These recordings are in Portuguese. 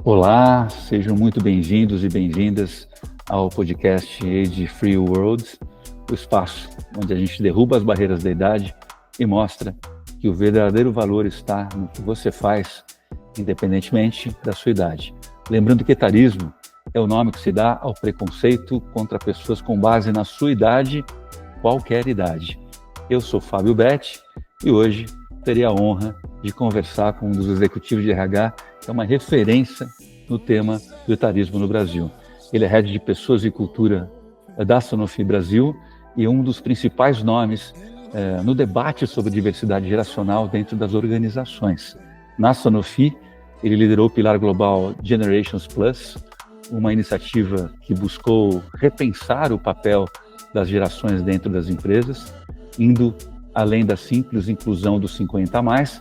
Olá, sejam muito bem-vindos e bem-vindas ao podcast Age Free World, o espaço onde a gente derruba as barreiras da idade e mostra que o verdadeiro valor está no que você faz, independentemente da sua idade. Lembrando que etarismo é o nome que se dá ao preconceito contra pessoas com base na sua idade, qualquer idade. Eu sou Fábio Betti e hoje terei a honra de conversar com um dos executivos de RH, que é uma referência no tema do etarismo no Brasil. Ele é head de Pessoas e Cultura da Sanofi Brasil e um dos principais nomes no debate sobre diversidade geracional dentro das organizações. Na Sanofi, ele liderou o pilar global Generations Plus, uma iniciativa que buscou repensar o papel das gerações dentro das empresas, indo além da simples inclusão dos 50 a mais,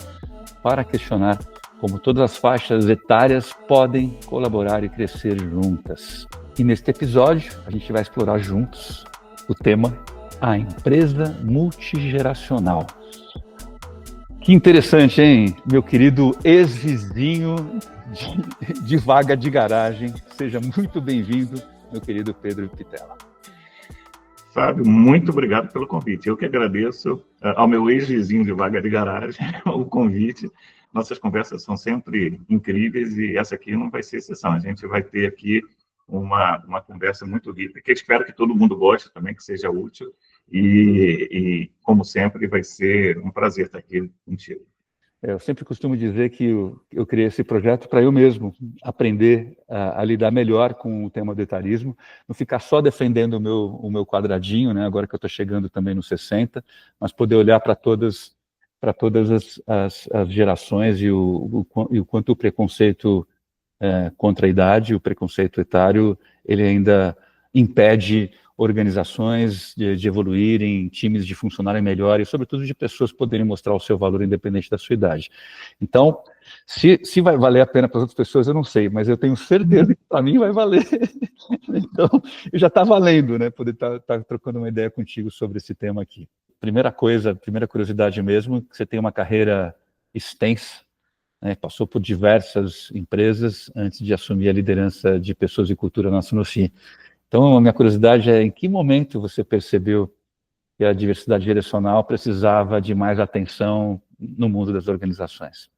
para questionar como todas as faixas etárias podem colaborar e crescer juntas. E neste episódio, a gente vai explorar juntos o tema A Empresa Multigeracional. Que interessante, hein? Meu querido ex-vizinho de vaga de garagem. Seja muito bem-vindo, meu querido Pedro Pitella. Fábio, muito obrigado pelo convite. Eu que agradeço ao meu ex-vizinho de vaga de garagem o convite. Nossas conversas são sempre incríveis e essa aqui não vai ser exceção. A gente vai ter aqui uma conversa muito rica, que eu espero que todo mundo goste também, que seja útil. E como sempre, vai ser um prazer estar aqui contigo. Eu sempre costumo dizer que eu criei esse projeto para eu mesmo aprender a lidar melhor com o tema do etarismo, não ficar só defendendo o meu quadradinho, né, agora que eu estou chegando também nos 60, mas poder olhar para todas as gerações e o quanto o preconceito contra a idade, o preconceito etário, ele ainda impede organizações de evoluírem, times de funcionarem melhor e, sobretudo, de pessoas poderem mostrar o seu valor independente da sua idade. Então, se vai valer a pena para as outras pessoas, eu não sei, mas eu tenho certeza que para mim vai valer. Então, já está valendo, né, poder estar trocando uma ideia contigo sobre esse tema aqui. Primeira curiosidade mesmo, que você tem uma carreira extensa, né, passou por diversas empresas antes de assumir a liderança de Pessoas e Cultura na Sanofi. Então, a minha curiosidade é em que momento você percebeu que a diversidade geracional precisava de mais atenção no mundo das organizações?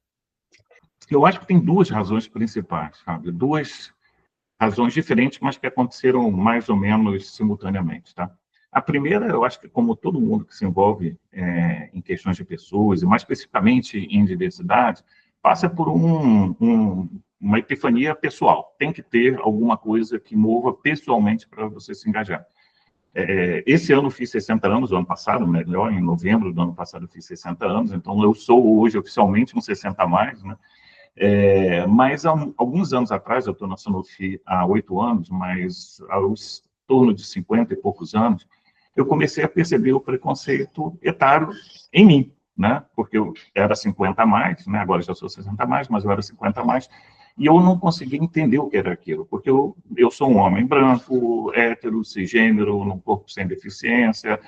Eu acho que tem duas razões principais, Fábio. Duas razões diferentes, mas que aconteceram mais ou menos simultaneamente, tá? A primeira, eu acho que como todo mundo que se envolve em questões de pessoas, e mais especificamente em diversidade, passa por uma epifania pessoal. Tem que ter alguma coisa que mova pessoalmente para você se engajar. Esse ano eu fiz 60 anos, o ano passado, melhor, em novembro do ano passado eu fiz 60 anos, então eu sou hoje oficialmente um 60 a mais, né? Mas há alguns anos atrás, eu estou na Sanofi há 8 anos, mas aos torno de 50 e poucos anos, eu comecei a perceber o preconceito etário em mim, né? Porque eu era 50 a mais, né? Agora já sou 60 a mais, mas eu era 50 a mais, e eu não conseguia entender o que era aquilo, porque eu sou um homem branco, hétero, cisgênero, num corpo sem deficiência,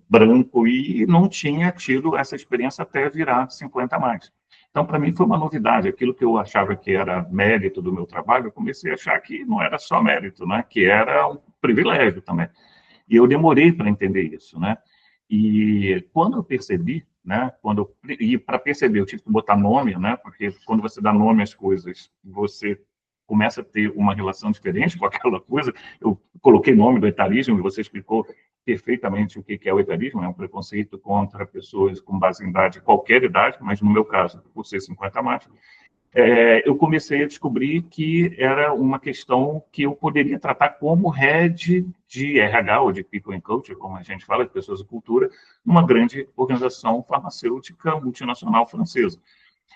branco, e não tinha tido essa experiência até virar 50 a mais. Então, para mim, foi uma novidade. Aquilo que eu achava que era mérito do meu trabalho, eu comecei a achar que não era só mérito, né? Que era um privilégio também. E eu demorei para entender isso, né? E quando eu percebi, né? E para perceber, eu tive que botar nome, né? Porque quando você dá nome às coisas, você começa a ter uma relação diferente com aquela coisa. Eu coloquei nome do etarismo e você explicou perfeitamente o que é o etarismo. É um preconceito contra pessoas com base em idade, qualquer idade, mas no meu caso, por ser 50 a mais, eu comecei a descobrir que era uma questão que eu poderia tratar como head de RH, ou de People and Culture, como a gente fala, de pessoas e cultura, numa grande organização farmacêutica multinacional francesa.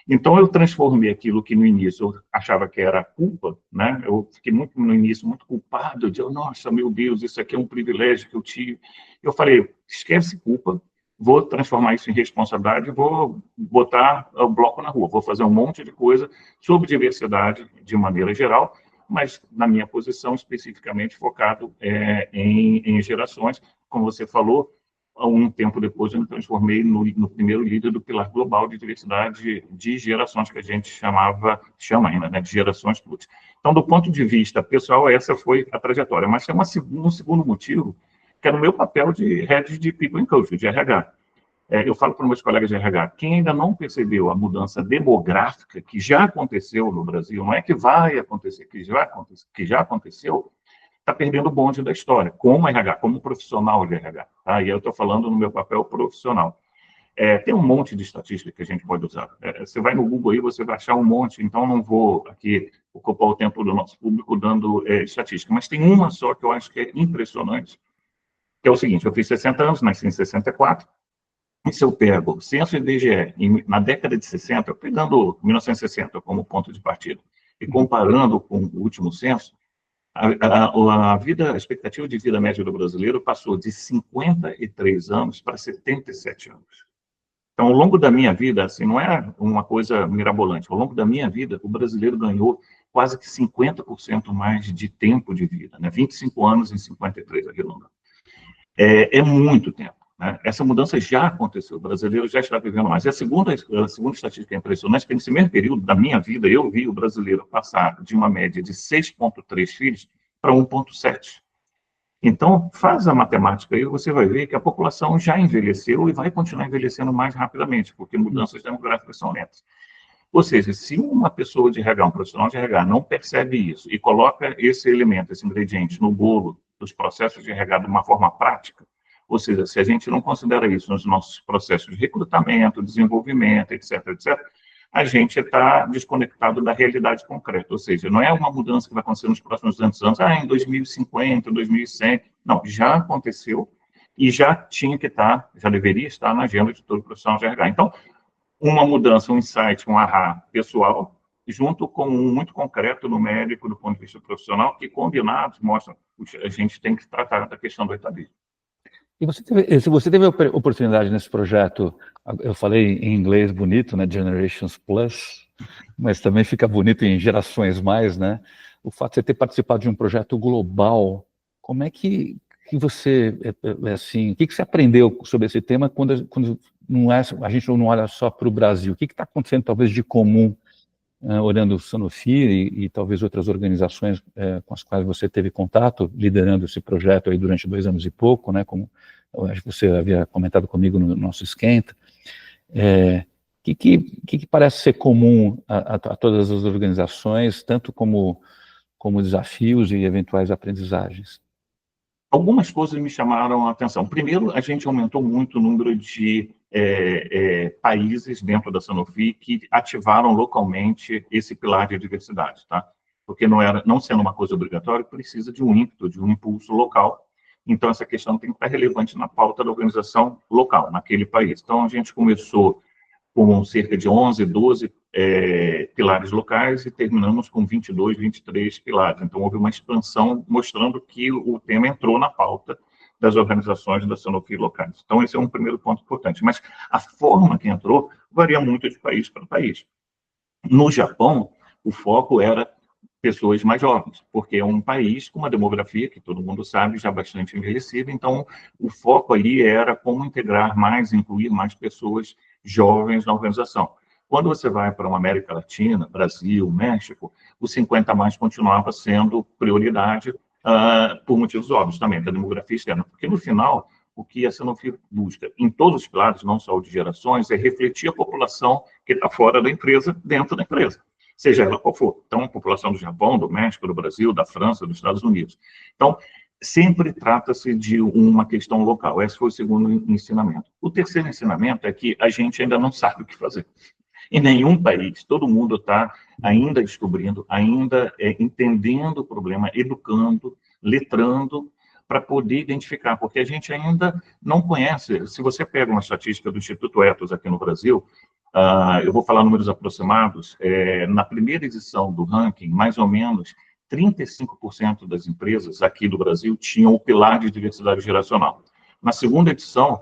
Então, eu transformei aquilo que no início eu achava que era culpa, né? Eu fiquei muito no início muito culpado, de, nossa, meu Deus, isso aqui é um privilégio que eu tive. Eu falei, esquece culpa, vou transformar isso em responsabilidade, vou botar o bloco na rua, vou fazer um monte de coisa sobre diversidade de maneira geral, mas na minha posição especificamente focado em gerações, como você falou, um tempo depois, eu me transformei no primeiro líder do Pilar Global de Diversidade de Gerações, que a gente chama ainda, né, de Gerações Plus. Então, do ponto de vista pessoal, essa foi a trajetória. Mas tem um segundo motivo, que é no meu papel de Head de People and Culture, de RH. Eu falo para os meus colegas de RH, quem ainda não percebeu a mudança demográfica que já aconteceu no Brasil, não é que vai acontecer, que já aconteceu, está perdendo o bonde da história, como RH, como profissional de RH. Tá? E eu estou falando no meu papel profissional. Tem um monte de estatística que a gente pode usar. Você vai no Google aí, você vai achar um monte, então não vou aqui ocupar o tempo do nosso público dando estatística, mas tem uma só que eu acho que é impressionante, que é o seguinte, eu fiz 60 anos, nasci em 64, e se eu pego o censo IBGE na década de 60, pegando 1960 como ponto de partida, e comparando com o último censo, a expectativa de vida média do brasileiro passou de 53 anos para 77 anos. Então, ao longo da minha vida, assim, não é uma coisa mirabolante, ao longo da minha vida, o brasileiro ganhou quase que 50% mais de tempo de vida, né? 25 anos em 53, arredondando. É muito tempo. Né? Essa mudança já aconteceu, o brasileiro já está vivendo mais. E a segunda estatística impressionante é que nesse mesmo período da minha vida, eu vi o brasileiro passar de uma média de 6,3 filhos para 1,7. Então, faz a matemática aí, você vai ver que a população já envelheceu e vai continuar envelhecendo mais rapidamente, porque mudanças demográficas são lentas. Ou seja, se uma pessoa de RH, um profissional de RH, não percebe isso e coloca esse elemento, esse ingrediente no bolo dos processos de RH de uma forma prática, ou seja, se a gente não considera isso nos nossos processos de recrutamento, desenvolvimento, etc., etc., a gente está desconectado da realidade concreta. Ou seja, não é uma mudança que vai acontecer nos próximos 200 anos, em 2050, 2100. Não, já aconteceu e já tinha que estar, já deveria estar na agenda de todo profissional de RH. Então, uma mudança, um insight, um ahá pessoal, junto com um muito concreto numérico do ponto de vista profissional, que combinados mostram que a gente tem que tratar da questão do etarismo. E se você teve a oportunidade nesse projeto, eu falei em inglês bonito, né, Generations Plus, mas também fica bonito em Gerações Mais, né? O fato de você ter participado de um projeto global, como é que você, assim, o que você aprendeu sobre esse tema quando não é, a gente não olha só para o Brasil? O que está acontecendo, talvez, de comum, olhando o Sanofi e talvez outras organizações com as quais você teve contato, liderando esse projeto aí durante 2 anos e pouco, né, como eu acho que você havia comentado comigo no nosso esquenta, que parece ser comum a todas as organizações, tanto como desafios e eventuais aprendizagens? Algumas coisas me chamaram a atenção. Primeiro, a gente aumentou muito o número de países dentro da Sanofi que ativaram localmente esse pilar de diversidade, tá? Porque não sendo uma coisa obrigatória, precisa de um ímpeto, de um impulso local. Então, essa questão tem que estar relevante na pauta da organização local, naquele país. Então, a gente começou com cerca de 11, 12 pilares locais e terminamos com 22, 23 pilares. Então, houve uma expansão mostrando que o tema entrou na pauta das organizações da Sanofi locais. Então, esse é um primeiro ponto importante. Mas a forma que entrou varia muito de país para país. No Japão, o foco era pessoas mais jovens, porque é um país com uma demografia, que todo mundo sabe, já bastante envelhecida, então o foco ali era como integrar mais, incluir mais pessoas jovens na organização. Quando você vai para uma América Latina, Brasil, México, o 50 mais continuava sendo prioridade por motivos óbvios também, da demografia externa, porque no final, o que a Sanofi busca em todos os pilares, não só o de gerações, é refletir a população que está fora da empresa, dentro da empresa, seja ela qual for. Então, a população do Japão, do México, do Brasil, da França, dos Estados Unidos. Então, sempre trata-se de uma questão local. Esse foi o segundo ensinamento. O terceiro ensinamento é que a gente ainda não sabe o que fazer. Em nenhum país, todo mundo está ainda descobrindo, ainda entendendo o problema, educando, letrando, para poder identificar, porque a gente ainda não conhece. Se você pega uma estatística do Instituto Ethos aqui no Brasil, eu vou falar números aproximados, na primeira edição do ranking, mais ou menos 35% das empresas aqui do Brasil tinham o pilar de diversidade geracional. Na segunda edição,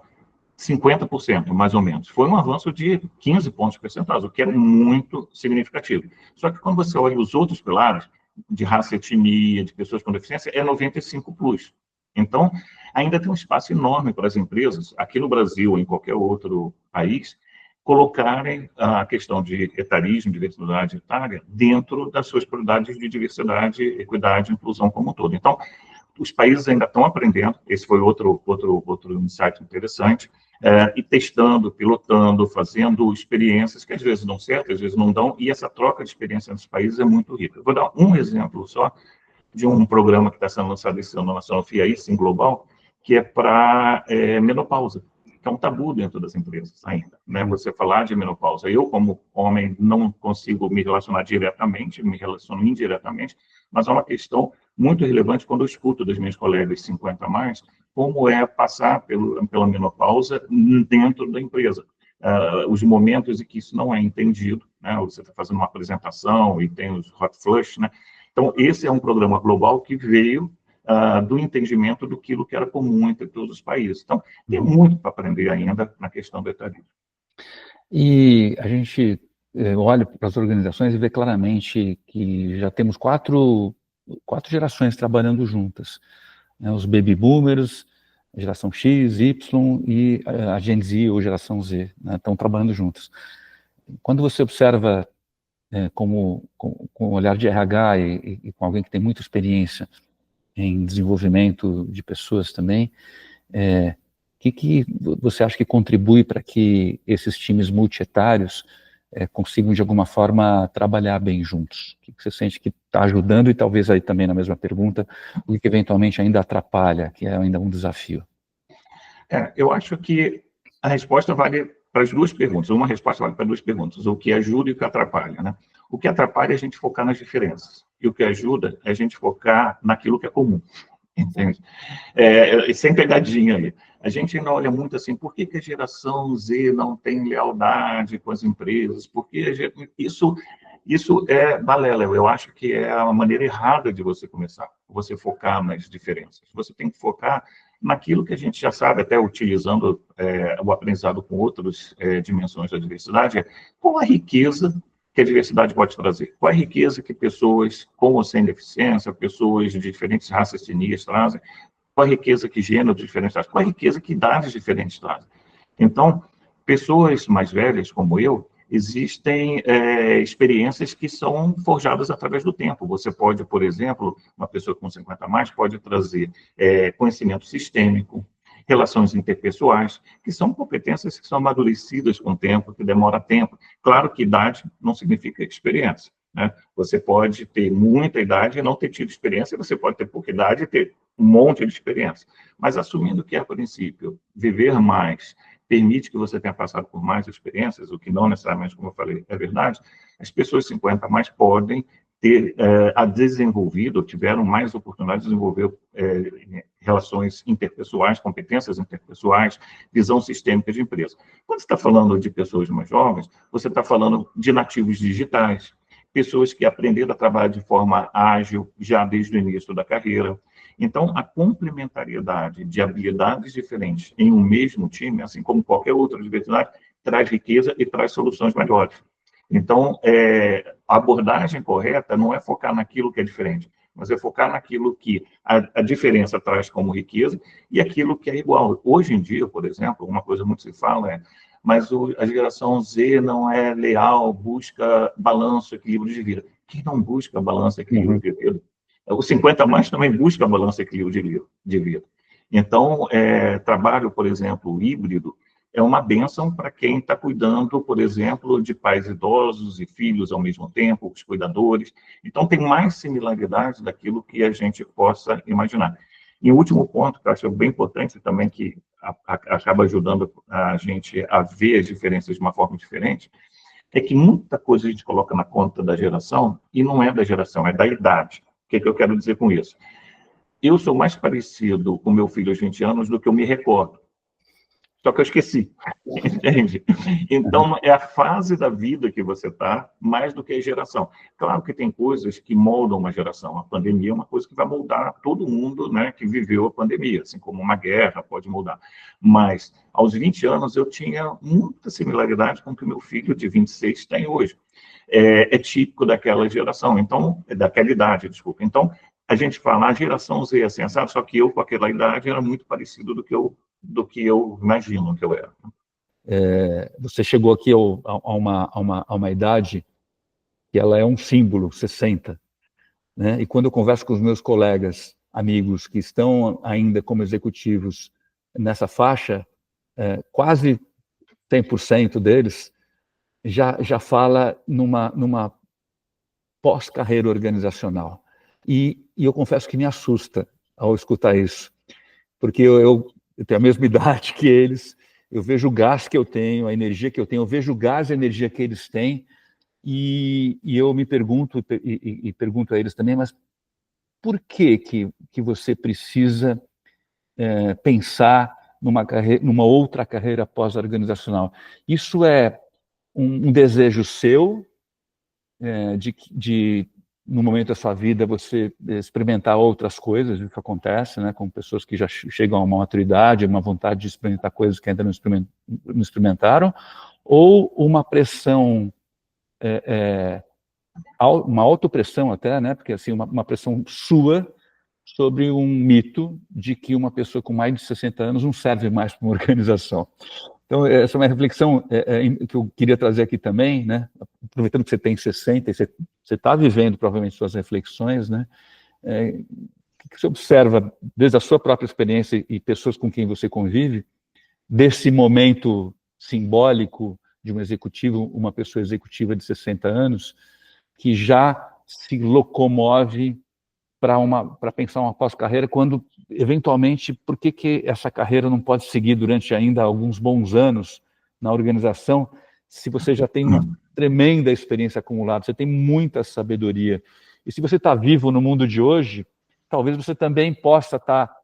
50%, mais ou menos. Foi um avanço de 15 pontos percentuais, o que é muito significativo. Só que quando você olha os outros pilares, de raça e etnia, de pessoas com deficiência, é 95+. Então, ainda tem um espaço enorme para as empresas, aqui no Brasil ou em qualquer outro país, colocarem a questão de etarismo, diversidade etária, dentro das suas prioridades de diversidade, equidade e inclusão como um todo. Então, os países ainda estão aprendendo, esse foi outro insight interessante, e testando, pilotando, fazendo experiências que às vezes dão certo, às vezes não dão, e essa troca de experiência nos países é muito rica. Eu vou dar um exemplo só de um programa que está sendo lançado esse ano na Sanofi, aí, sim, global, que é para menopausa, que é um tabu dentro das empresas ainda, né? Você falar de menopausa. Eu, como homem, não consigo me relacionar diretamente, me relaciono indiretamente, mas é uma questão muito relevante quando eu escuto dos meus colegas 50 a mais, como é passar pela menopausa dentro da empresa. Os momentos em que isso não é entendido, né? Você está fazendo uma apresentação e tem os hot flush, né? Então, esse é um programa global que veio do entendimento do que era comum entre todos os países. Então, tem muito para aprender ainda na questão do etarismo. E a gente olha para as organizações e vê claramente que já temos quatro gerações trabalhando juntas, né? Os baby boomers, a geração X, Y e a Gen Z ou geração Z, né, estão trabalhando juntas. Quando você observa com o olhar de RH e com alguém que tem muita experiência em desenvolvimento de pessoas também, que você acha que contribui para que esses times multietários consigam, de alguma forma, trabalhar bem juntos? O que você sente que está ajudando e talvez aí também na mesma pergunta, o que eventualmente ainda atrapalha, que é ainda um desafio? Eu acho que a resposta vale para as duas perguntas. Uma resposta vale para duas perguntas, o que ajuda e o que atrapalha, né? O que atrapalha é a gente focar nas diferenças. E o que ajuda é a gente focar naquilo que é comum. Entende? Sem pegadinha aí. A gente ainda olha muito assim, por que a geração Z não tem lealdade com as empresas? Porque isso é balela. Eu acho que é a maneira errada de você começar, você focar nas diferenças. Você tem que focar naquilo que a gente já sabe, até utilizando o aprendizado com outras dimensões da diversidade, qual a riqueza que a diversidade pode trazer? Qual a riqueza que pessoas com ou sem deficiência, pessoas de diferentes raças, etnias trazem? Qual a riqueza que gêneros diferentes trazem? Qual a riqueza que idades diferentes trazem? Então, pessoas mais velhas, como eu, existem experiências que são forjadas através do tempo. Você pode, por exemplo, uma pessoa com 50 a mais pode trazer conhecimento sistêmico, relações interpessoais, que são competências que são amadurecidas com o tempo, que demora tempo. Claro que idade não significa experiência, né? Você pode ter muita idade e não ter tido experiência, você pode ter pouca idade e ter um monte de experiência. Mas assumindo que, a princípio, viver mais permite que você tenha passado por mais experiências, o que não necessariamente, como eu falei, é verdade, as pessoas 50 a mais podem ter desenvolvido, tiveram mais oportunidade de desenvolver relações interpessoais, competências interpessoais, visão sistêmica de empresa. Quando você está falando de pessoas mais jovens, você está falando de nativos digitais, pessoas que aprenderam a trabalhar de forma ágil já desde o início da carreira. Então, a complementariedade de habilidades diferentes em um mesmo time, assim como qualquer outra diversidade, traz riqueza e traz soluções melhores. Então, a abordagem correta não é focar naquilo que é diferente, mas é focar naquilo que a diferença traz como riqueza e aquilo que é igual. Hoje em dia, por exemplo, uma coisa muito se fala mas a geração Z não é leal, busca balanço, equilíbrio de vida. Quem não busca balanço, equilíbrio de vida? Os 50 a mais também busca balanço, equilíbrio de vida. Então, trabalho, por exemplo, híbrido, é uma bênção para quem está cuidando, por exemplo, de pais idosos e filhos ao mesmo tempo, os cuidadores. Então, tem mais similaridade daquilo que a gente possa imaginar. E o último ponto, que eu acho bem importante também, que acaba ajudando a gente a ver as diferenças de uma forma diferente, é que muita coisa a gente coloca na conta da geração e não é da geração, é da idade. O que eu quero dizer com isso? Eu sou mais parecido com meu filho aos 20 anos do que eu me recordo. Só que eu esqueci, entende? Então, é a fase da vida que você está, mais do que a geração. Claro que tem coisas que moldam uma geração. A pandemia é uma coisa que vai moldar todo mundo, né, que viveu a pandemia, assim como uma guerra pode moldar. Mas, aos 20 anos, eu tinha muita similaridade com o que meu filho de 26 tem hoje. É típico daquela geração, então, daquela idade, desculpa. Então, a gente fala, a geração Z, assim, sabe? Só que eu, com aquela idade, era muito parecido do que eu imagino que eu era. Você chegou aqui a uma idade que ela é um símbolo, 60, né? E quando eu converso com os meus colegas, amigos que estão ainda como executivos nessa faixa, quase 100% deles já fala numa pós-carreira organizacional. E eu confesso que me assusta ao escutar isso, porque eu tenho a mesma idade que eles, eu vejo o gás que eu tenho, a energia que eu tenho, eu vejo o gás e a energia que eles têm, e eu me pergunto, e pergunto a eles também, mas por que você precisa pensar numa outra carreira pós-organizacional? Isso é um desejo seu, no momento da sua vida, você experimentar outras coisas, isso acontece, né, com pessoas que já chegam a uma maturidade, uma vontade de experimentar coisas que ainda não experimentaram, ou uma pressão, uma autopressão até, né, porque assim, uma pressão sua sobre um mito de que uma pessoa com mais de 60 anos não serve mais para uma organização. Então, essa é uma reflexão que eu queria trazer aqui também, né? Aproveitando que você tem 60 e você está vivendo provavelmente suas reflexões, né? O que você observa desde a sua própria experiência e pessoas com quem você convive, desse momento simbólico de um executivo, uma pessoa executiva de 60 anos, que já se locomove para pensar uma pós-carreira, quando, eventualmente, por que essa carreira não pode seguir durante ainda alguns bons anos na organização, se você já tem uma tremenda experiência acumulada, você tem muita sabedoria. E se você está vivo no mundo de hoje, talvez você também possa estar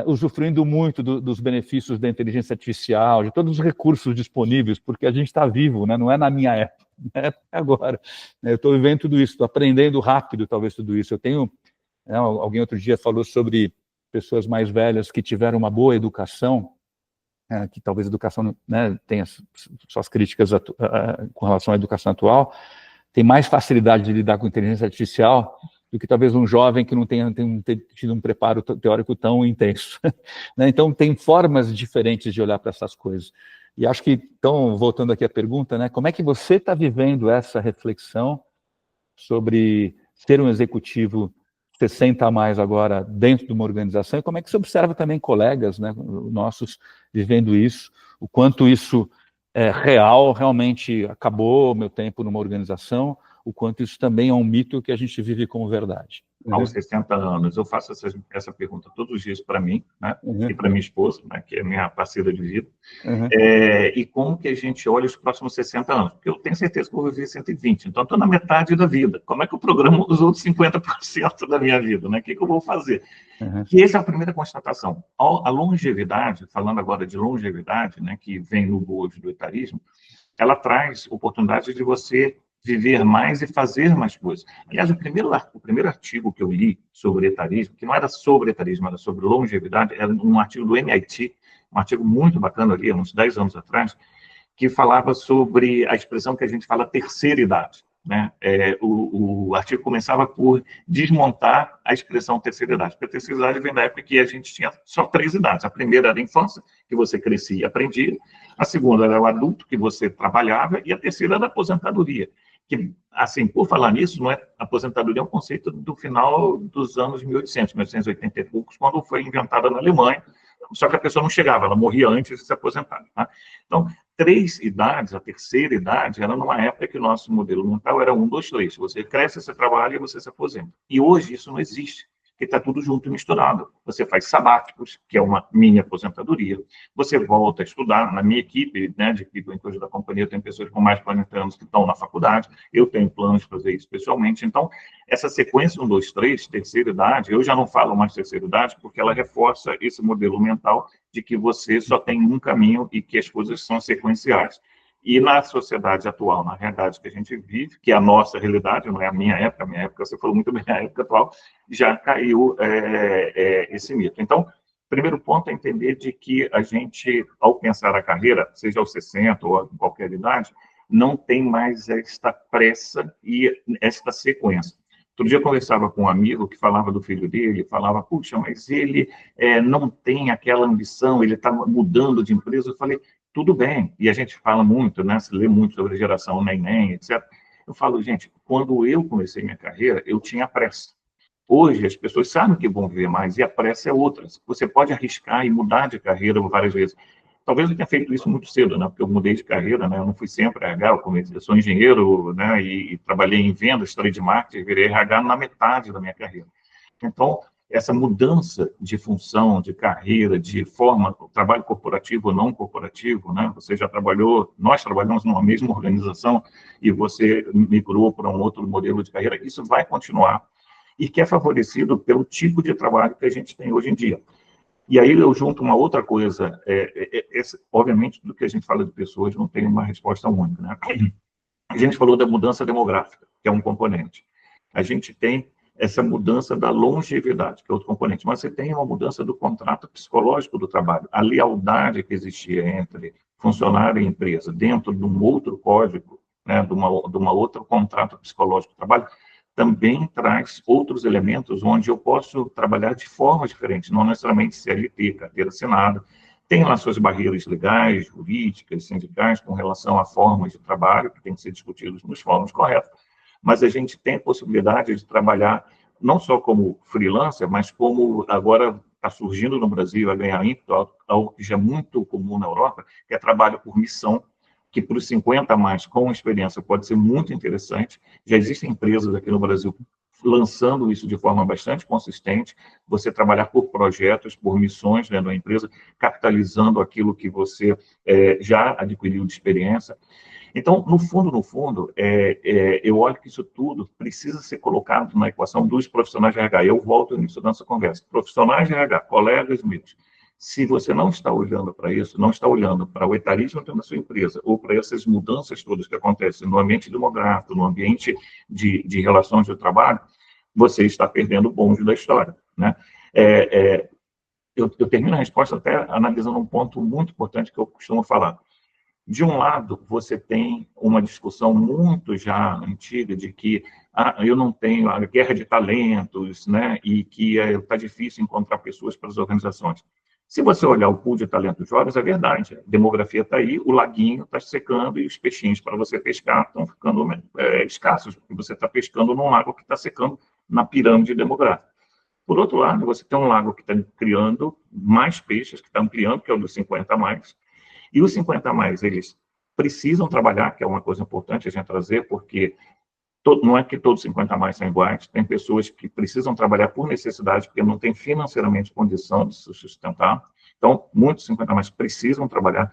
usufruindo muito dos benefícios da inteligência artificial, de todos os recursos disponíveis, porque a gente está vivo, né? Não é na minha época, é agora. Eu estou vivendo tudo isso, estou aprendendo rápido, talvez, tudo isso. Eu tenho... Alguém outro dia falou sobre pessoas mais velhas que tiveram uma boa educação, que talvez a educação, né, tenha suas críticas com relação à educação atual, tem mais facilidade de lidar com inteligência artificial do que talvez um jovem que não tenha tido um preparo teórico tão intenso. Então, tem formas diferentes de olhar para essas coisas. E acho que, então, voltando aqui à pergunta, né, como é que você está vivendo essa reflexão sobre ser um executivo 60 a mais agora dentro de uma organização, e como é que você observa também colegas, né, nossos vivendo isso, o quanto isso é real, realmente acabou o meu tempo numa organização, o quanto isso também é um mito que a gente vive como verdade. Aos 60 anos, eu faço essa pergunta todos os dias para mim, né, e para minha esposa, né, que é minha parceira de vida, e como que a gente olha os próximos 60 anos? Porque eu tenho certeza que eu vou viver 120, então estou na metade da vida. Como é que eu programo os outros 50% da minha vida? Né? O que eu vou fazer? E essa é a primeira constatação. A longevidade, falando agora de longevidade, né, que vem no bojo do etarismo, ela traz oportunidade de você viver mais e fazer mais coisas. Aliás, o primeiro artigo que eu li sobre etarismo, que não era sobre etarismo, era sobre longevidade, era um artigo do MIT, um artigo muito bacana ali, uns 10 anos atrás, que falava sobre a expressão que a gente fala terceira idade. Né? O artigo começava por desmontar a expressão terceira idade, porque a terceira idade vem da época que a gente tinha só 3 idades. A primeira era a infância, que você crescia e aprendia, a segunda era o adulto, que você trabalhava, e a terceira era a aposentadoria. Que, assim, por falar nisso, não é, aposentadoria é um conceito do final dos anos 1800, 1880 e poucos, quando foi inventada na Alemanha, só que a pessoa não chegava, ela morria antes de se aposentar. Tá? Então, 3 idades, a terceira idade, era numa época que o nosso modelo mental era 1, 2, 3. Você cresce, você trabalha e você se aposenta. E hoje isso não existe, porque está tudo junto e misturado. Você faz sabáticos, que é uma mini aposentadoria. Você volta a estudar. Na minha equipe, né, de equipe em da companhia, tem pessoas com mais de 40 anos que estão na faculdade. Eu tenho planos de fazer isso pessoalmente. Então, essa sequência 1, 2, 3, terceira idade, eu já não falo mais terceira idade, porque ela reforça esse modelo mental de que você só tem um caminho e que as coisas são sequenciais. E na sociedade atual, na realidade que a gente vive, que é a nossa realidade, não é a minha época, você falou muito bem, a época atual, já caiu esse mito. Então, primeiro ponto é entender de que a gente, ao pensar a carreira, seja aos 60 ou em qualquer idade, não tem mais esta pressa e esta sequência. Outro dia eu conversava com um amigo que falava do filho dele, falava, puxa, mas ele não tem aquela ambição, ele está mudando de empresa. Eu falei, tudo bem, e a gente fala muito, né, se lê muito sobre a geração neném, etc. Eu falo, gente, quando eu comecei minha carreira, eu tinha pressa. Hoje, as pessoas sabem que vão viver mais e a pressa é outra. Você pode arriscar e mudar de carreira várias vezes. Talvez eu tenha feito isso muito cedo, né? Porque eu mudei de carreira, né? Eu não fui sempre RH, eu sou engenheiro, né? E trabalhei em vendas, trade marketing, virei RH na metade da minha carreira. Então, essa mudança de função, de carreira, de forma, trabalho corporativo ou não corporativo, né? Você já trabalhou, nós trabalhamos numa mesma organização e você migrou para um outro modelo de carreira, isso vai continuar e que é favorecido pelo tipo de trabalho que a gente tem hoje em dia. E aí eu junto uma outra coisa, obviamente, do que a gente fala de pessoas não tem uma resposta única, né? A gente falou da mudança demográfica, que é um componente. A gente tem essa mudança da longevidade, que é outro componente, mas você tem uma mudança do contrato psicológico do trabalho, a lealdade que existia entre funcionário e empresa, dentro de um outro código, né, de uma outro contrato psicológico do trabalho, também traz outros elementos onde eu posso trabalhar de forma diferente, não necessariamente CLT, carteira assinada. Tem lá suas barreiras legais, jurídicas, sindicais, com relação a formas de trabalho que têm que ser discutidas nos fóruns corretos, mas a gente tem a possibilidade de trabalhar não só como freelancer, mas como agora está surgindo no Brasil, a ganhar ímpeto, algo que já é muito comum na Europa, que é trabalho por missão, que para os 50 a mais com experiência pode ser muito interessante. Já existem empresas aqui no Brasil lançando isso de forma bastante consistente, você trabalhar por projetos, por missões dentro da empresa, capitalizando aquilo que você já adquiriu de experiência. Então, no fundo, eu olho que isso tudo precisa ser colocado na equação dos profissionais de RH. Eu volto nisso nessa conversa. Profissionais de RH, colegas meus, se você não está olhando para isso, não está olhando para o etarismo dentro da sua empresa, ou para essas mudanças todas que acontecem no ambiente demográfico, no ambiente de relações de trabalho, você está perdendo o bonde da história, né? Eu termino a resposta até analisando um ponto muito importante que eu costumo falar. De um lado, você tem uma discussão muito já antiga de que eu não tenho a guerra de talentos, né, e que está difícil encontrar pessoas para as organizações. Se você olhar o pool de talentos jovens, é verdade, a demografia está aí, o laguinho está secando e os peixinhos para você pescar estão ficando escassos, porque você está pescando num lago que está secando na pirâmide demográfica. Por outro lado, você tem um lago que está criando mais peixes, que está ampliando, que é o dos 50 a mais, e os 50 a mais, eles precisam trabalhar, que é uma coisa importante a gente trazer, porque não é que todos os 50 a mais são iguais, tem pessoas que precisam trabalhar por necessidade, porque não têm financeiramente condição de se sustentar. Então, muitos 50 a mais precisam trabalhar.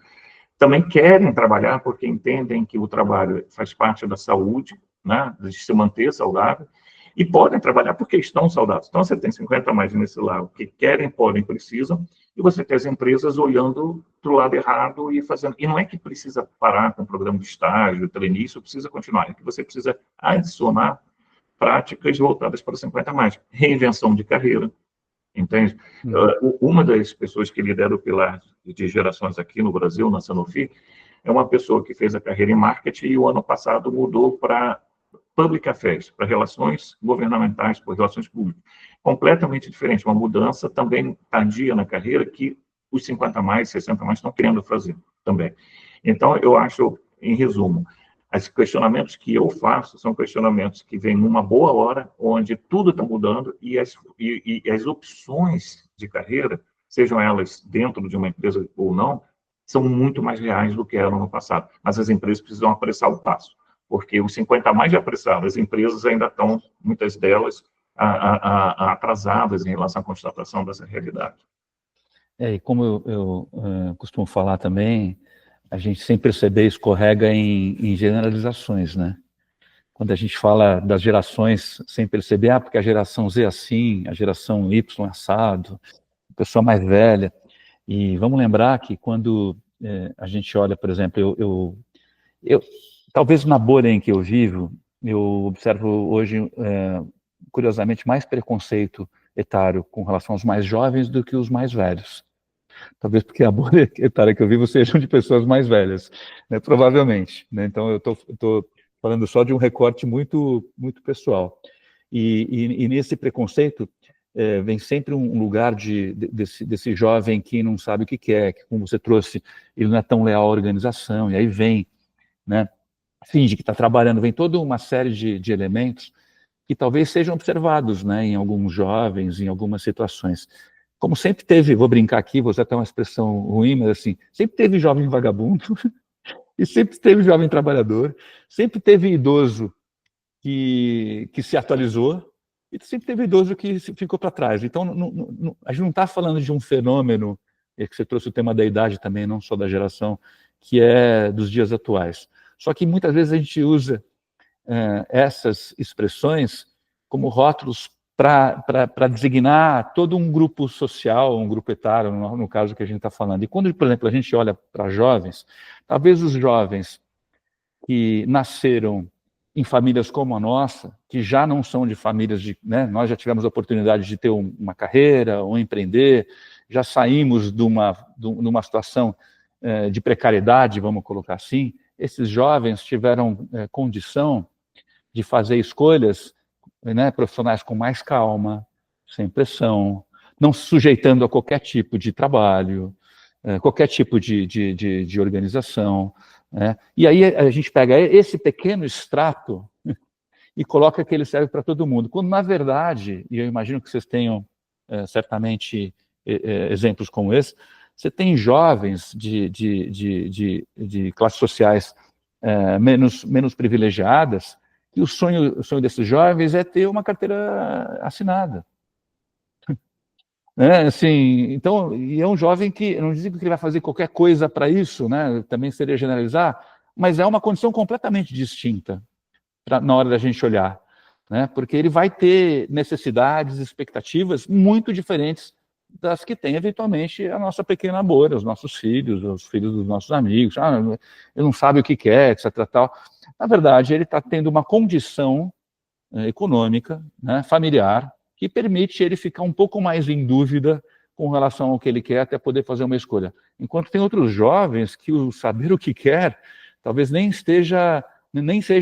Também querem trabalhar porque entendem que o trabalho faz parte da saúde, né, de se manter saudável, e podem trabalhar porque estão saudáveis. Então, você tem 50 a mais nesse lado que querem, podem, precisam, e você tem as empresas olhando para o lado errado e fazendo. E não é que precisa parar com o programa de estágio, trainee, isso precisa continuar, é que você precisa adicionar práticas voltadas para 50 a mais. Reinvenção de carreira, entende? Uma das pessoas que lidera o pilar de gerações aqui no Brasil, na Sanofi, é uma pessoa que fez a carreira em marketing e o ano passado mudou para Public Affairs, para relações governamentais, para relações públicas. Completamente diferente, uma mudança também tardia na carreira que os 50 a mais, 60 a mais estão querendo fazer também. Então, eu acho, em resumo, os questionamentos que eu faço são questionamentos que vêm numa boa hora, onde tudo está mudando e as opções de carreira, sejam elas dentro de uma empresa ou não, são muito mais reais do que eram no passado. Mas as empresas precisam apressar o passo, porque os 50 a mais já apressaram, as empresas ainda estão, muitas delas, atrasadas em relação à constatação dessa realidade. E como eu costumo falar também, a gente sem perceber escorrega em generalizações, né? Quando a gente fala das gerações sem perceber, porque a geração Z é assim, a geração Y é assado, a pessoa mais velha. E vamos lembrar que quando a gente olha, por exemplo, eu talvez na bolha em que eu vivo, eu observo hoje, curiosamente, mais preconceito etário com relação aos mais jovens do que os mais velhos. Talvez porque a bolha etária que eu vivo sejam de pessoas mais velhas, né? Provavelmente. Né? Então, eu estou falando só de um recorte muito, muito pessoal. E nesse preconceito vem sempre um lugar desse jovem que não sabe o que quer, que, como você trouxe, ele não é tão leal à organização, e aí vem, né, finge que está trabalhando, vem toda uma série de elementos que talvez sejam observados, né, em alguns jovens, em algumas situações. Como sempre teve, vou brincar aqui, vou usar até uma expressão ruim, mas assim, sempre teve jovem vagabundo, e sempre teve jovem trabalhador, sempre teve idoso que se atualizou, e sempre teve idoso que ficou para trás. Então, a gente não está falando de um fenômeno, que você trouxe o tema da idade também, não só da geração, que é dos dias atuais. Só que muitas vezes a gente usa essas expressões como rótulos para designar todo um grupo social, um grupo etário, no caso que a gente está falando. E quando, por exemplo, a gente olha para jovens, talvez os jovens que nasceram em famílias como a nossa, que já não são de famílias né, nós já tivemos a oportunidade de ter uma carreira, ou empreender, já saímos de uma situação de precariedade, vamos colocar assim. Esses jovens tiveram condição de fazer escolhas, né, profissionais com mais calma, sem pressão, não se sujeitando a qualquer tipo de trabalho, qualquer tipo de organização. Né? E aí a gente pega esse pequeno extrato e coloca que ele serve para todo mundo, quando na verdade, e eu imagino que vocês tenham certamente exemplos como esse, você tem jovens de classes sociais menos privilegiadas, que o sonho desses jovens é ter uma carteira assinada. Assim, então, e é um jovem que, eu não digo que ele vai fazer qualquer coisa para isso, né? Também seria generalizar, mas é uma condição completamente distinta na hora da gente olhar, né? Porque ele vai ter necessidades, expectativas muito diferentes das que tem eventualmente a nossa pequena bolha, os nossos filhos, os filhos dos nossos amigos. Ele não sabe o que quer, etc. Tal. Na verdade, ele está tendo uma condição econômica, né, familiar, que permite ele ficar um pouco mais em dúvida com relação ao que ele quer, até poder fazer uma escolha. Enquanto tem outros jovens que o saber o que quer, talvez nem seja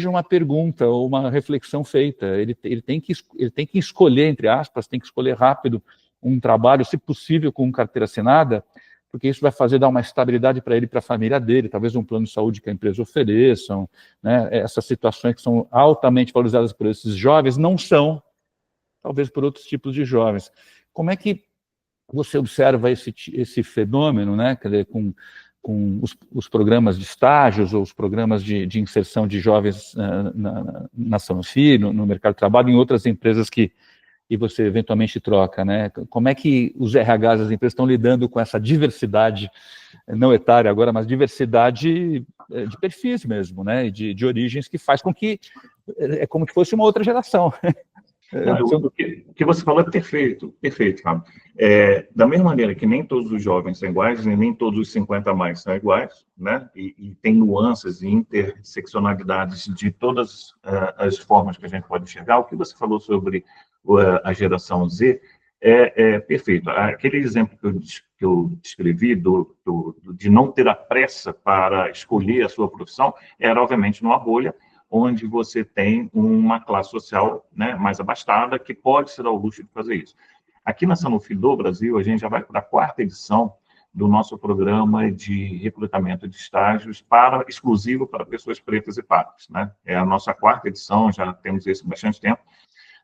uma pergunta ou uma reflexão feita. Ele tem que escolher, entre aspas, tem que escolher rápido um trabalho, se possível com carteira assinada, porque isso vai dar uma estabilidade para ele e para a família dele, talvez um plano de saúde que a empresa ofereça, né? Essas situações que são altamente valorizadas por esses jovens não são, talvez, por outros tipos de jovens. Como é que você observa esse fenômeno, né? Quer dizer, com os programas de estágios ou os programas de inserção de jovens na Sanofi, no mercado de trabalho, em outras empresas e você eventualmente troca, né? Como é que os RHs das empresas estão lidando com essa diversidade, não etária agora, mas diversidade de perfis mesmo, né? De origens, que faz com que é como se fosse uma outra geração. Não, o que você falou é perfeito, Fábio. Da mesma maneira que nem todos os jovens são iguais, nem todos os 50 a mais são iguais, né? E tem nuances e interseccionalidades de todas as formas que a gente pode enxergar. O que você falou sobre a geração Z é perfeito. Aquele exemplo que eu descrevi de não ter a pressa para escolher a sua profissão era, obviamente, numa bolha, onde você tem uma classe social, né, mais abastada, que pode se dar o luxo de fazer isso. Aqui na Sanofi do Brasil, a gente já vai para a 4ª edição do nosso programa de recrutamento de estágios exclusivo para pessoas pretas e pardas, né? É a nossa 4ª edição, já temos isso há bastante tempo,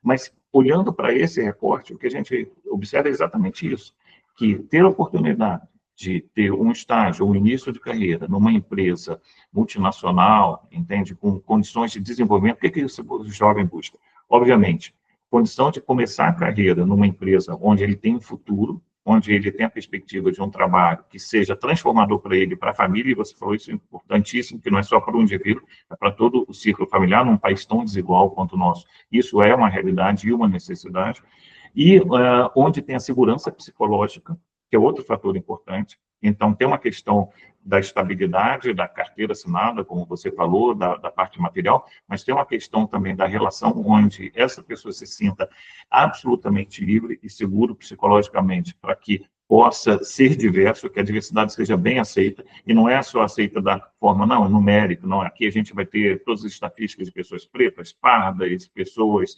mas olhando para esse recorte, o que a gente observa é exatamente isso, que ter a oportunidade de ter um estágio, um início de carreira numa empresa multinacional, entende, com condições de desenvolvimento, o que o jovem busca? Obviamente, condição de começar a carreira numa empresa onde ele tem um futuro, onde ele tem a perspectiva de um trabalho que seja transformador para ele, para a família, e você falou isso é importantíssimo, que não é só para o indivíduo, é para todo o círculo familiar, num país tão desigual quanto o nosso. Isso é uma realidade e uma necessidade. E onde tem a segurança psicológica, que é outro fator importante. Então, tem uma questão da estabilidade, da carteira assinada, como você falou, da parte material, mas tem uma questão também da relação onde essa pessoa se sinta absolutamente livre e seguro psicologicamente, para que possa ser diverso, que a diversidade seja bem aceita, e não é só aceita da forma, não, numérica, não, aqui a gente vai ter todas as estatísticas de pessoas pretas, pardas, pessoas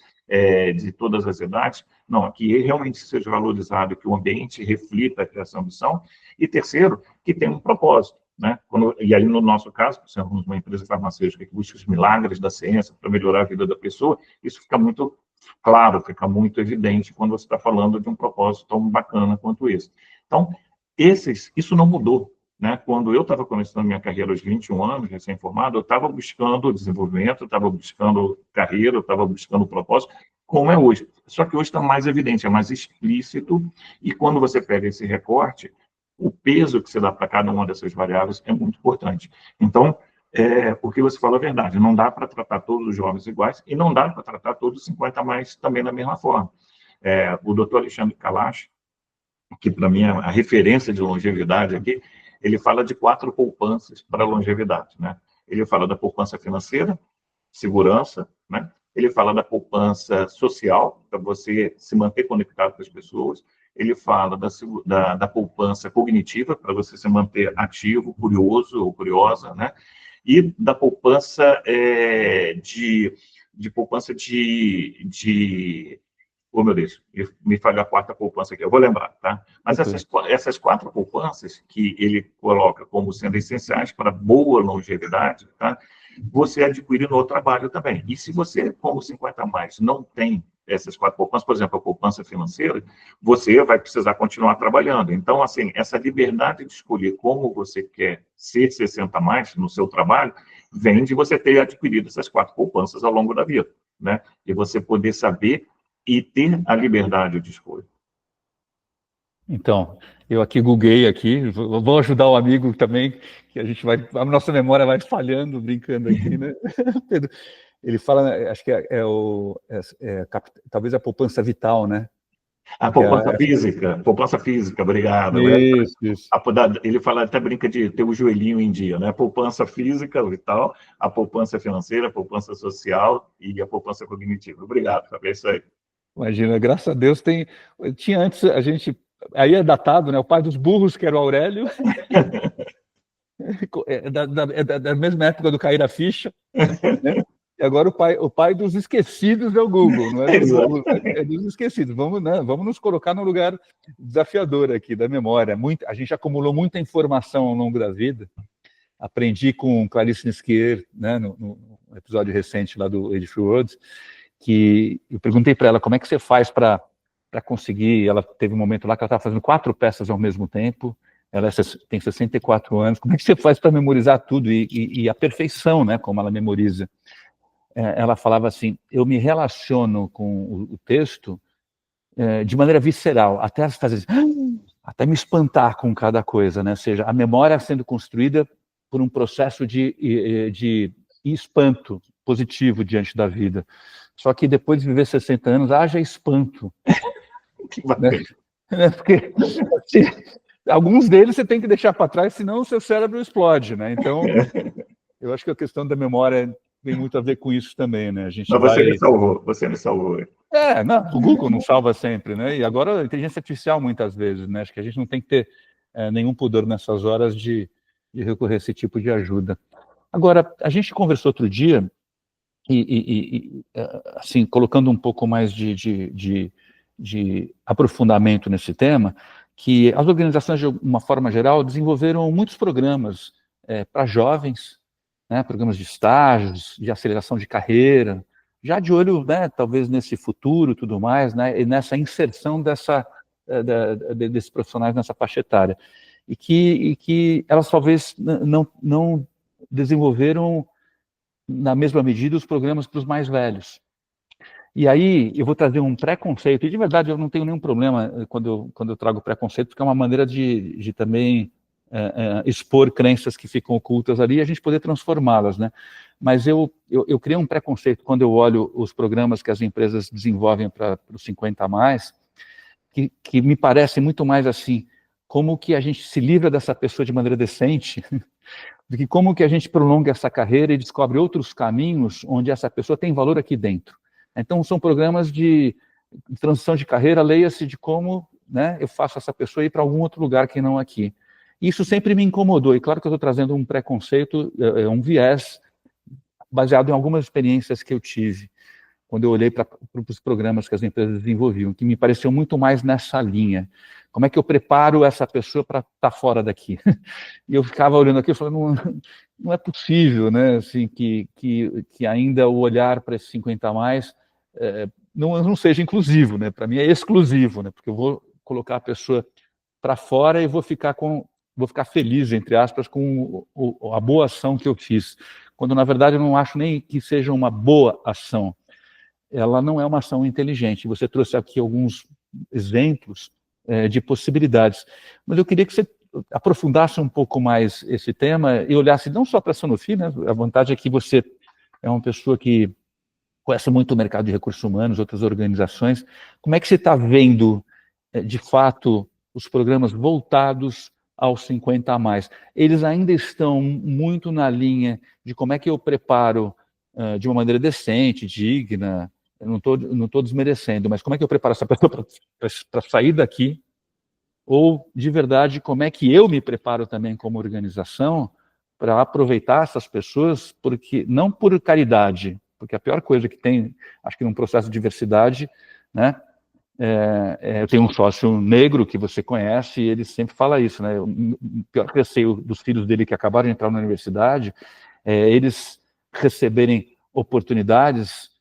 de todas as idades, não, aqui realmente seja valorizado, que o ambiente reflita essa ambição, e terceiro, que tem um propósito, né? E aí, no nosso caso, por exemplo, uma empresa farmacêutica que busca os milagres da ciência para melhorar a vida da pessoa, isso fica muito claro, fica muito evidente quando você está falando de um propósito tão bacana quanto esse. Então, isso não mudou. Né? Quando eu estava começando minha carreira aos 21 anos, recém-formado, eu estava buscando desenvolvimento, eu estava buscando carreira, eu estava buscando propósito, como é hoje. Só que hoje está mais evidente, é mais explícito, e quando você pega esse recorte, o peso que você dá para cada uma dessas variáveis é muito importante. Então, o que você falou é verdade, não dá para tratar todos os jovens iguais e não dá para tratar todos os 50 mais também da mesma forma. O doutor Alexandre Kalash, que para mim é a referência de longevidade aqui, ele fala de 4 poupanças para a longevidade. Né? Ele fala da poupança financeira, segurança, né? Ele fala da poupança social, para você se manter conectado com as pessoas. Ele fala da poupança cognitiva, para você se manter ativo, curioso ou curiosa, né? E da poupança oh, meu Deus, me falha a 4ª poupança aqui, eu vou lembrar, tá? Mas essas 4 poupanças que ele coloca como sendo essenciais para boa longevidade, tá? Você adquire no trabalho também. E se você, como 50 a mais, não tem essas 4 poupanças, por exemplo, a poupança financeira, você vai precisar continuar trabalhando. Então, assim, essa liberdade de escolher como você quer ser 60 a mais no seu trabalho, vem de você ter adquirido essas 4 poupanças ao longo da vida, né? E você poder saber e ter a liberdade de escolha. Então, eu aqui googlei aqui, vou ajudar o amigo também, que a nossa memória vai falhando, brincando aqui, né? Pedro, ele fala, acho que talvez a poupança vital, né? A poupança física, obrigado. Isso. Ele fala, até brinca de ter o joelhinho em dia, né? A poupança física e tal, a poupança financeira, a poupança social e a poupança cognitiva. Obrigado, é isso aí. Imagina, graças a Deus tinha antes, aí é datado, né? O pai dos burros, que era o Aurélio, da mesma época do cair a ficha, né? E agora o pai dos esquecidos é o Google, não é dos burros, é dos esquecidos. Vamos, né? Vamos nos colocar num lugar desafiador aqui, da memória. A gente acumulou muita informação ao longo da vida. Aprendi com Clarice Nisquier, né, no episódio recente lá do Age Free Worlds, que eu perguntei para ela como é que você faz para conseguir. Ela teve um momento lá que ela estava fazendo 4 peças ao mesmo tempo. Ela tem 64 anos. Como é que você faz para memorizar tudo e a perfeição, né, como ela memoriza? Ela falava assim: eu me relaciono com o texto de maneira visceral, até fazer até me espantar com cada coisa, né? Ou seja, a memória sendo construída por um processo de espanto positivo diante da vida. Só que depois de viver 60 anos, haja espanto. Né? Porque assim, alguns deles você tem que deixar para trás, senão o seu cérebro explode, né? Então, eu acho que a questão da memória tem muito a ver com isso também, né? A gente Mas você me salvou. Não, o Google não salva sempre, né? E agora a inteligência artificial muitas vezes, né? Acho que a gente não tem que ter nenhum pudor nessas horas de recorrer a esse tipo de ajuda. Agora, a gente conversou outro dia assim, colocando um pouco mais de aprofundamento nesse tema, que as organizações, de uma forma geral, desenvolveram muitos programas para jovens, né, programas de estágios, de aceleração de carreira, já de olho, né, talvez nesse futuro e tudo mais, né, e nessa inserção desses profissionais nessa faixa etária. E que elas talvez não desenvolveram na mesma medida os programas para os mais velhos. E aí eu vou trazer um preconceito, e de verdade eu não tenho nenhum problema quando eu trago preconceito, porque é uma maneira de também expor crenças que ficam ocultas ali e a gente poder transformá-las, né? Mas eu criei um preconceito quando eu olho os programas que as empresas desenvolvem para os 50 a mais, que me parece muito mais assim, como que a gente se livra dessa pessoa de maneira decente, do que como que a gente prolonga essa carreira e descobre outros caminhos onde essa pessoa tem valor aqui dentro. Então, são programas de transição de carreira, leia-se de como né, eu faço essa pessoa ir para algum outro lugar que não aqui. Isso sempre me incomodou, e claro que eu estou trazendo um preconceito, um viés, baseado em algumas experiências que eu tive, quando eu olhei para os programas que as empresas desenvolviam, que me pareceu muito mais nessa linha. Como é que eu preparo essa pessoa para estar fora daqui? E eu ficava olhando aqui e falando, não é possível, né, assim, que ainda o olhar para esses 50 a mais não seja inclusivo, né? Para mim é exclusivo, né? Porque eu vou colocar a pessoa para fora e vou ficar feliz, entre aspas, com a boa ação que eu fiz. Quando, na verdade, eu não acho nem que seja uma boa ação. Ela não é uma ação inteligente. Você trouxe aqui alguns exemplos de possibilidades. Mas eu queria que você aprofundasse um pouco mais esse tema e olhasse não só para a Sanofi, né? A vantagem é que você é uma pessoa que conhece muito o mercado de recursos humanos, outras organizações. Como é que você está vendo, de fato, os programas voltados aos 50 a mais? Eles ainda estão muito na linha de como é que eu preparo de uma maneira decente, digna, eu não estou desmerecendo, mas como é que eu preparo essa pessoa para sair daqui? Ou, de verdade, como é que eu me preparo também como organização para aproveitar essas pessoas, porque não por caridade, porque a pior coisa que tem, acho que num processo de diversidade, né, eu tenho um sócio negro que você conhece e ele sempre fala isso, né, o pior receio dos filhos dele que acabaram de entrar na universidade é eles receberem oportunidades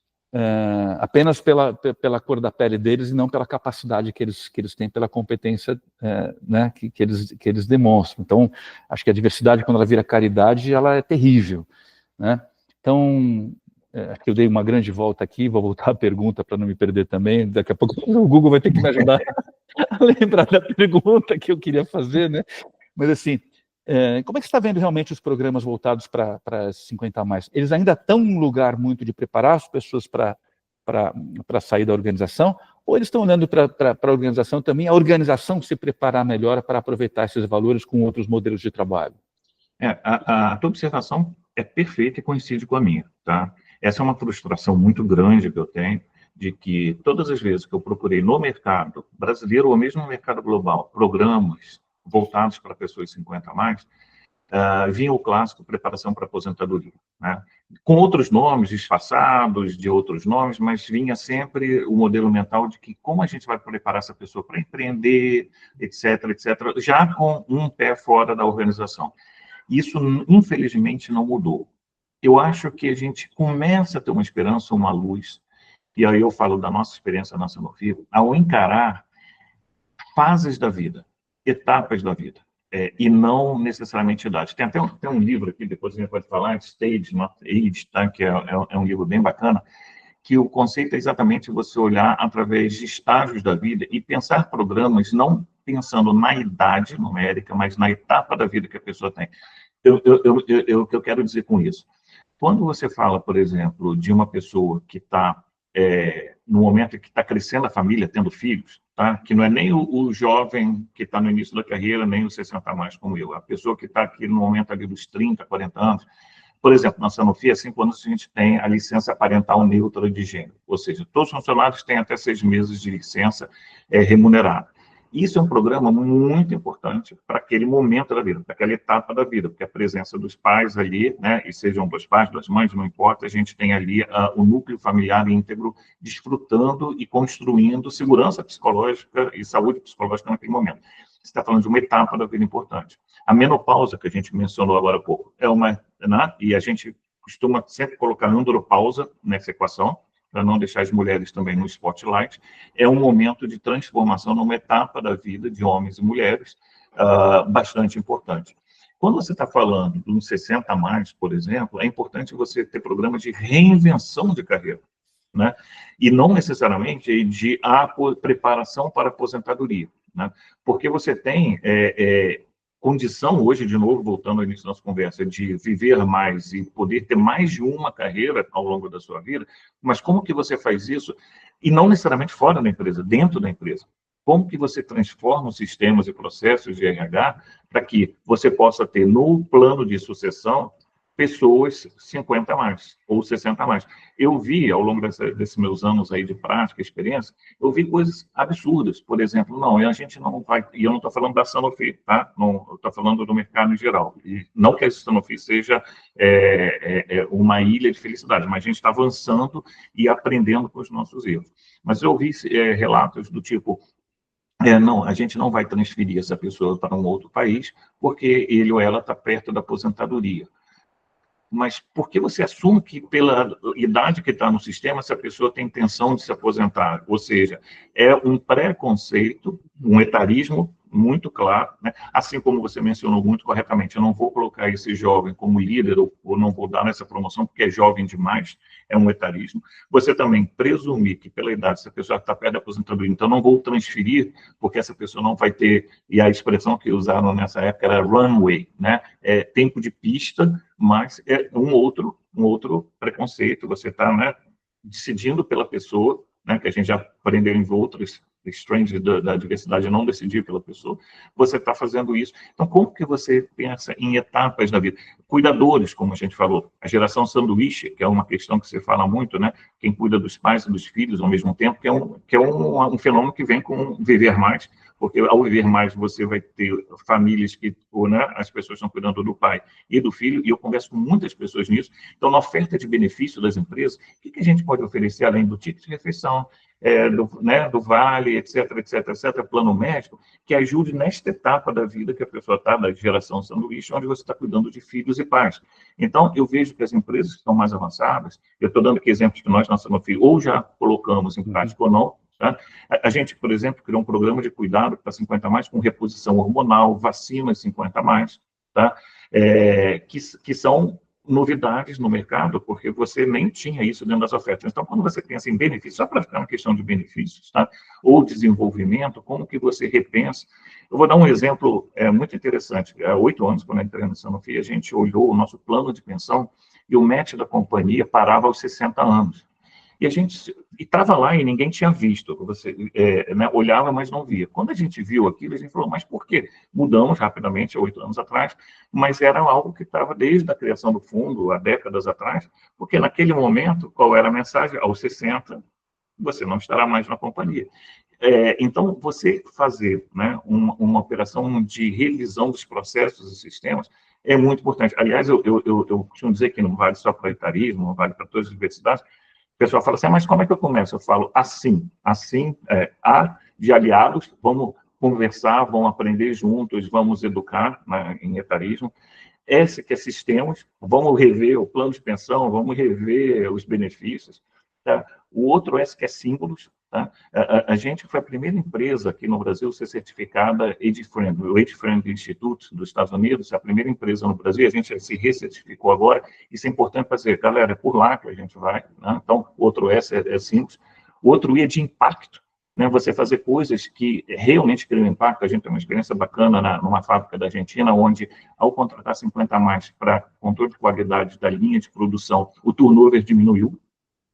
apenas pela cor da pele deles e não pela capacidade que eles têm, pela competência né, que eles demonstram. Então, acho que a diversidade, quando ela vira caridade, ela é terrível, né? Então, acho que eu dei uma grande volta aqui, vou voltar à pergunta para não me perder também, daqui a pouco o Google vai ter que me ajudar a lembrar da pergunta que eu queria fazer, né? Mas assim, como é que você está vendo realmente os programas voltados para 50 a mais? Eles ainda estão num lugar muito de preparar as pessoas para sair da organização, ou eles estão olhando para a organização também, a organização se preparar melhor para aproveitar esses valores com outros modelos de trabalho? A tua observação é perfeita e coincide com a minha, tá? Essa é uma frustração muito grande que eu tenho, de que todas as vezes que eu procurei no mercado brasileiro ou mesmo no mercado global, programas voltados para pessoas 50 a mais, vinha o clássico preparação para aposentadoria, né? Com outros nomes, disfarçados de outros nomes, mas vinha sempre o modelo mental de que como a gente vai preparar essa pessoa para empreender, etc., etc., já com um pé fora da organização. Isso, infelizmente, não mudou. Eu acho que a gente começa a ter uma esperança, uma luz, e aí eu falo da nossa experiência na Sanofi, ao encarar fases da vida, etapas da vida, e não necessariamente idade. Tem até um livro aqui, depois a gente pode falar, Stage, Not Age, tá? Que é um livro bem bacana, que o conceito é exatamente você olhar através de estágios da vida e pensar programas não pensando na idade numérica, mas na etapa da vida que a pessoa tem. O que eu quero dizer com isso? Quando você fala, por exemplo, de uma pessoa que está no momento que está crescendo a família, tendo filhos, tá? Que não é nem o jovem que está no início da carreira, nem os 60 a mais como eu, a pessoa que está aqui no momento ali dos 30, 40 anos. Por exemplo, na Sanofi, há 5 anos a gente tem a licença parental neutra de gênero, ou seja, todos os funcionários têm até 6 meses de licença remunerada. Isso é um programa muito importante para aquele momento da vida, para aquela etapa da vida, porque a presença dos pais ali, né, e sejam dos pais, das mães, não importa, a gente tem ali o núcleo familiar íntegro desfrutando e construindo segurança psicológica e saúde psicológica naquele momento. Você está falando de uma etapa da vida importante. A menopausa, que a gente mencionou agora há pouco, é uma, né, e a gente costuma sempre colocar andropausa nessa equação, para não deixar as mulheres também no spotlight, é um momento de transformação numa etapa da vida de homens e mulheres bastante importante. Quando você está falando de uns 60 a mais, por exemplo, é importante você ter programas de reinvenção de carreira, né? E não necessariamente de preparação para a aposentadoria, né? Porque você tem condição hoje, de novo, voltando ao início da nossa conversa, de viver mais e poder ter mais de uma carreira ao longo da sua vida, mas como que você faz isso? E não necessariamente fora da empresa, dentro da empresa. Como que você transforma os sistemas e processos de RH para que você possa ter no plano de sucessão pessoas 50 a mais, ou 60 a mais. Eu vi, ao longo desses meus anos aí de prática, experiência, eu vi coisas absurdas. Por exemplo, não, a gente não vai, e eu não estou falando da Sanofi, tá? Não, eu estou falando do mercado em geral. E não que a Sanofi seja uma ilha de felicidade, mas a gente está avançando e aprendendo com os nossos erros. Mas eu vi relatos do tipo, não, a gente não vai transferir essa pessoa para um outro país porque ele ou ela está perto da aposentadoria. Mas por que você assume que, pela idade que está no sistema, essa pessoa tem intenção de se aposentar? Ou seja, é um preconceito, um etarismo muito claro, né? Assim como você mencionou muito corretamente, eu não vou colocar esse jovem como líder ou não vou dar essa promoção porque é jovem demais, é um etarismo. Você também presumir que, pela idade, essa pessoa está perto da aposentadoria, então não vou transferir porque essa pessoa não vai ter, e a expressão que usaram nessa época era runway, né? Tempo de pista, mas é um outro preconceito. Você está, né, decidindo pela pessoa, né, que a gente já aprendeu em outros strange da diversidade, não decidir pela pessoa. Você está fazendo isso. Então, como que você pensa em etapas da vida? Cuidadores, como a gente falou, a geração sanduíche, que é uma questão que você fala muito, né? Quem cuida dos pais e dos filhos ao mesmo tempo, que é um fenômeno que vem com viver mais, porque ao viver mais você vai ter famílias que, né, as pessoas estão cuidando do pai e do filho, e eu converso com muitas pessoas nisso. Então, na oferta de benefício das empresas, o que a gente pode oferecer além do ticket de refeição, do vale, etc., etc., etc., plano médico, que ajude nesta etapa da vida que a pessoa está, da geração sanduíche, onde você está cuidando de filhos e pais. Então, eu vejo que as empresas que estão mais avançadas, eu estou dando aqui exemplos que nós, na Sanofi, ou já colocamos em prática ou não, tá? A gente, por exemplo, criou um programa de cuidado para 50 a mais, com reposição hormonal, vacinas 50 a mais, tá? Que são novidades no mercado, porque você nem tinha isso dentro das ofertas. Então, quando você pensa em benefícios, só para ficar uma questão de benefícios, tá? Ou desenvolvimento, como que você repensa? Eu vou dar um exemplo muito interessante. Há 8 anos, quando eu entrei no Sanofi, a gente olhou o nosso plano de pensão e o match da companhia parava aos 60 anos. E a gente estava lá e ninguém tinha visto. Você né, olhava, mas não via. Quando a gente viu aquilo, a gente falou, mas por quê? Mudamos rapidamente, há 8 anos atrás, mas era algo que estava desde a criação do fundo, há décadas atrás, porque naquele momento, qual era a mensagem? Aos 60, você não estará mais na companhia. Então, você fazer, né, uma operação de revisão dos processos e sistemas é muito importante. Aliás, eu costumo dizer que não vale só para o etarismo, não vale para todas as universidades. O pessoal fala assim, mas como é que eu começo? Eu falo assim, há de aliados, vamos conversar, vamos aprender juntos, vamos educar, né, em etarismo. S, que é sistemas, vamos rever o plano de pensão, vamos rever os benefícios. Tá? O outro S, que é símbolos. Tá? A gente foi a primeira empresa aqui no Brasil a ser certificada Age-Friendly. O Age-Friendly Institute dos Estados Unidos é a primeira empresa no Brasil, a gente se recertificou agora. Isso é importante para dizer, galera, é por lá que a gente vai. Né? Então, o outro S é símbolos. O outro I é de impacto. Né, você fazer coisas que realmente criam impacto. A gente tem uma experiência bacana numa fábrica da Argentina, onde, ao contratar 50 a mais para controle de qualidade da linha de produção, o turnover diminuiu,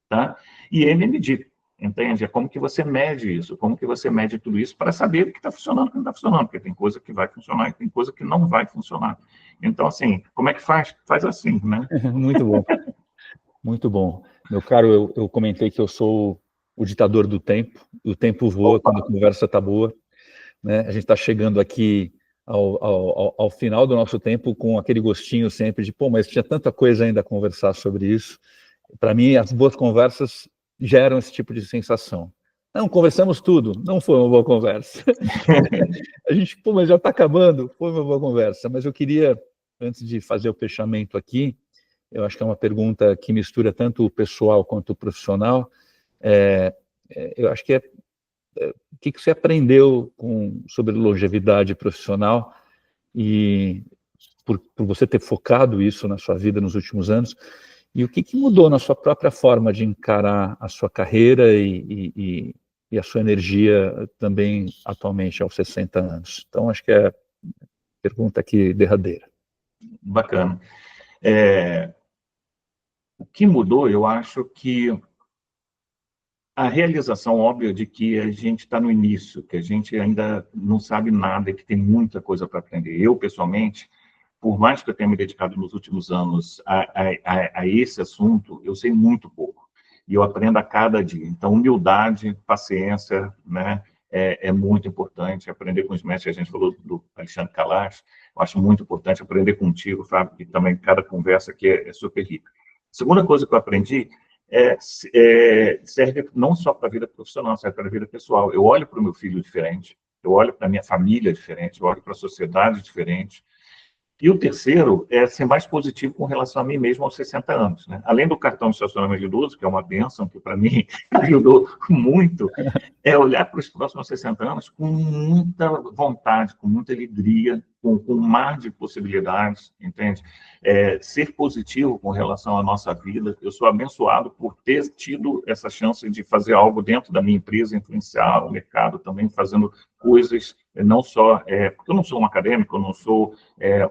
tá? E MMD, entende? É como que você mede isso, como que você mede tudo isso para saber o que está funcionando e o que não está funcionando, porque tem coisa que vai funcionar e tem coisa que não vai funcionar. Então, assim, como é que faz? Faz assim, né? Muito bom, muito bom. Meu caro, eu comentei que eu sou o ditador do tempo, o tempo voa quando a conversa está boa, né? A gente está chegando aqui ao final do nosso tempo com aquele gostinho sempre de, pô, mas tinha tanta coisa ainda a conversar sobre isso. Para mim, as boas conversas geram esse tipo de sensação. Não, conversamos tudo, não foi uma boa conversa. A gente, pô, mas já está acabando, foi uma boa conversa. Mas eu queria, antes de fazer o fechamento aqui, eu acho que é uma pergunta que mistura tanto o pessoal quanto o profissional. Eu acho que o que você aprendeu sobre longevidade profissional e por você ter focado isso na sua vida nos últimos anos, e o que mudou na sua própria forma de encarar a sua carreira e a sua energia também atualmente aos 60 anos? Então, acho que é a pergunta aqui derradeira. Bacana. O que mudou, eu acho que a realização óbvia de que a gente está no início, que a gente ainda não sabe nada e que tem muita coisa para aprender. Eu, pessoalmente, por mais que eu tenha me dedicado nos últimos anos a esse assunto, eu sei muito pouco. E eu aprendo a cada dia. Então, humildade, paciência, né, é muito importante. Aprender com os mestres, a gente falou do Alexandre Calas, eu acho muito importante aprender contigo, Fábio, que também cada conversa aqui é super rica. A segunda coisa que eu aprendi serve não só para a vida profissional, serve para a vida pessoal. Eu olho para o meu filho diferente, eu olho para a minha família diferente, eu olho para a sociedade diferente. E o terceiro é ser mais positivo com relação a mim mesmo aos 60 anos. Né? Além do cartão de estacionamento de idoso, que é uma bênção, que para mim ajudou muito, é olhar para os próximos 60 anos com muita vontade, com muita alegria, com um mar de possibilidades, entende? Ser positivo com relação à nossa vida. Eu sou abençoado por ter tido essa chance de fazer algo dentro da minha empresa, influenciar o mercado também, fazendo coisas, não só... porque eu não sou um acadêmico, eu não sou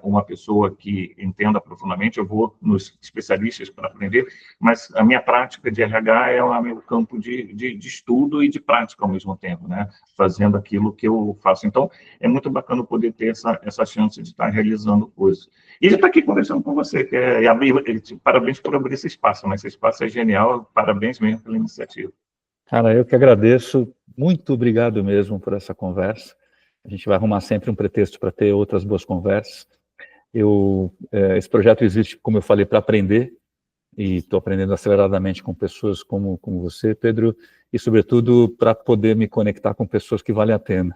uma pessoa que entenda profundamente, eu vou nos especialistas para aprender, mas a minha prática de RH é o meu campo de estudo e de prática ao mesmo tempo, né? Fazendo aquilo que eu faço. Então, é muito bacana poder ter essa chance de estar realizando coisas. E de estar aqui conversando com você, parabéns por abrir esse espaço, né? Esse espaço é genial, parabéns mesmo pela iniciativa. Cara, eu que agradeço, muito obrigado mesmo por essa conversa. A gente vai arrumar sempre um pretexto para ter outras boas conversas. Esse projeto existe, como eu falei, para aprender, e estou aprendendo aceleradamente com pessoas como você, Pedro, e sobretudo para poder me conectar com pessoas que valem a pena.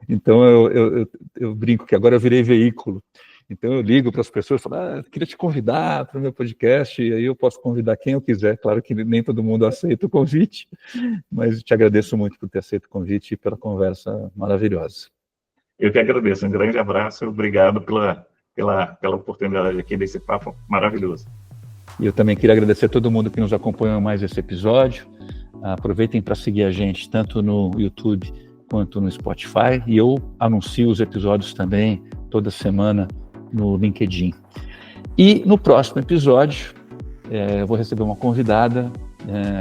Então eu brinco que agora eu virei veículo. Então eu ligo para as pessoas e falo, queria te convidar para o meu podcast, e aí eu posso convidar quem eu quiser. Claro que nem todo mundo aceita o convite, mas te agradeço muito por ter aceito o convite e pela conversa maravilhosa. Eu que agradeço, um grande abraço, obrigado pela oportunidade aqui desse papo maravilhoso. E eu também queria agradecer a todo mundo que nos acompanhou mais esse episódio. Aproveitem para seguir a gente tanto no YouTube quanto no Spotify, e eu anuncio os episódios também toda semana no LinkedIn. E no próximo episódio eu vou receber uma convidada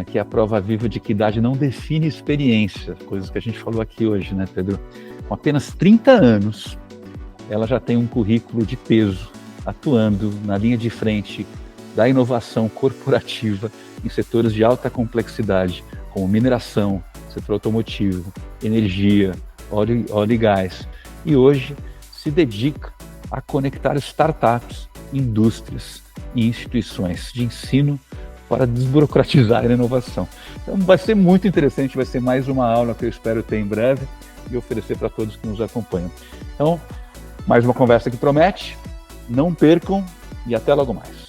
que é a prova viva de que idade não define experiência, coisas que a gente falou aqui hoje, né, Pedro? Com apenas 30 anos, ela já tem um currículo de peso, atuando na linha de frente da inovação corporativa em setores de alta complexidade, como mineração, setor automotivo, energia, óleo e gás. E hoje se dedica a conectar startups, indústrias e instituições de ensino para desburocratizar a inovação. Então vai ser muito interessante, vai ser mais uma aula que eu espero ter em breve e oferecer para todos que nos acompanham. Então, mais uma conversa que promete, não percam e até logo mais.